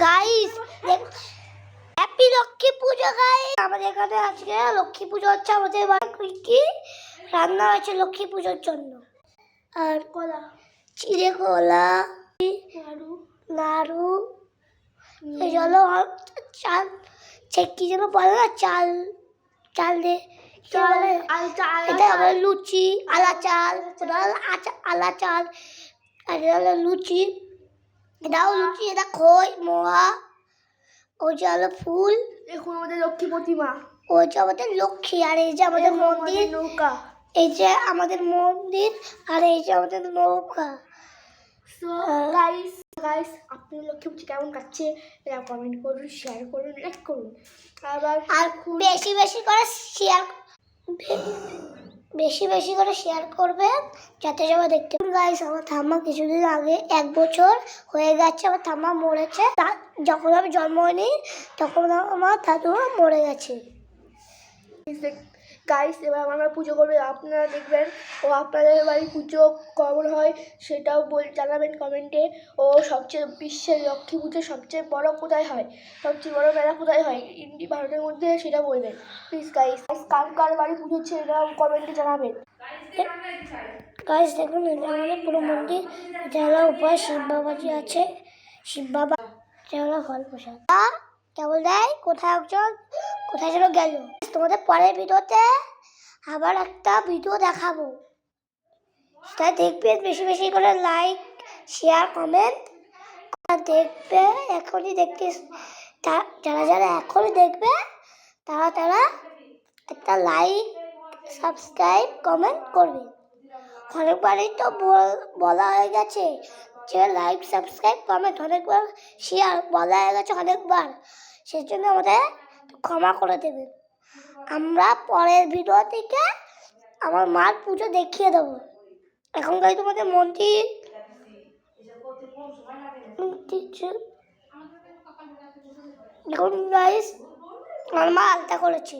Guys happy Lakshmi পুজো guys. আমাদের এখানে আজকে লক্ষ্মী পুজো হচ্ছে। আমাদের বাড়ি কি রান্না হয়েছে লক্ষ্মী পুজোর জন্য। আর কলা, চিড়ে কলা, নাড়ু, এই জল চাল, কি যেন বলে না, চাল চাল দিয়ে এটা আবার লুচি, আলা চাল, আলা চাল, আর এটা হলো লুচি, এটাও লুচি, এটা খই মোয়া, ওই যে হলো ফুল, এখন আমাদের লক্ষ্মী প্রতিমা, ওই যে আমাদের লক্ষ্মী, আর এই যে আমাদের মন্দির নৌকা, এই যে আমাদের মন্দির, আর এই যে আমাদের নৌকা। সো গাইস গাইস আপনি লক্ষ্মী পুজো কেমন কাটছে এটা কমেন্ট করুন, শেয়ার করুন, লাইক করুন, আর বেশি বেশি করে শেয়ার করবে যাতে সবাই দেখতে। গাইস আমার ঠাম্মা কিছুদিন আগে 1 বছর হয়ে গেছে, আমার ঠাম্মা মরেছে। যখন আমি জন্ম হয়নি তখন আমার দাদু মরে গেছে। গাইস এবার আমরা পুজো করবে, আপনারা দেখবেন ও আপনাদের বাড়ি পুজো কেমন হয় সেটাও জানাবেন কমেন্টে। ও সবচেয়ে বিশ্বের লক্ষ্মী পুজো সবচেয়ে বড় কোথায় হয়, সবচেয়ে বড় মেলা কোথায় হয় ভারতের মধ্যে সেটা বলবেন প্লিজ। গাইস কার কার বাড়ি পুজো হচ্ছে এটা কমেন্টে জানাবেন। গাইস দেখুন এটা আমাদের পুরো মন্দির, এটা হলো উপরে শিব বাবাজি আছে, শিব বাবা, এটা হলো ফল প্রসাদ। কেবল দেয় কোথায় যেন গেল। তোমাদের পরের ভিডিওতে আবার একটা ভিডিও দেখাবো, সেটা দেখবেন। বেশি করে লাইক শেয়ার কমেন্ট দেখবে। এখনই দেখতে যারা এখনই দেখবে তারা একটা লাইক সাবস্ক্রাইব কমেন্ট করবে। অনেকবারই তো বলা হয়ে গেছে যে লাইক সাবস্ক্রাইব কমেন্ট, অনেকবার শেয়ার বলা হয়ে গেছে অনেকবার, সেই জন্য আমাদের ক্ষমা করে দেবেন। আমরা পরের ভিডিও থেকে আমার মার পুজো দেখিয়ে দেবো। এখন গাই তোমাদের মন্দির দেখুন গাইস, আমার মা আলতা করেছে।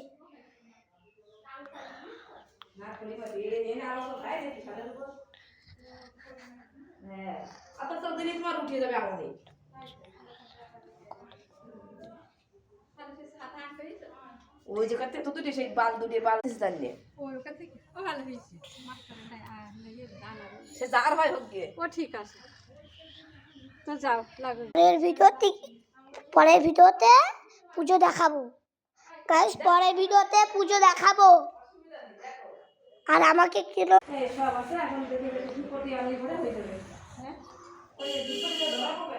ওই যে কাতে তো দুটো সেই বাল দুটো বাল জানলে ওর কাছে ও ভালো হয়েছে সে যার হয় হোক গিয়ে ও ঠিক আছে। তো যাও লাগবে পরের ভিডিওতে পুজো দেখাবো গাইস, পরের ভিডিওতে পুজো দেখাবো। আর আমাকে কিলো সব আছে এখন দেখে দেখে কি করতে আমি ঘরে হয়ে যাবে। হ্যাঁ ওই দুটো ধরা হবে।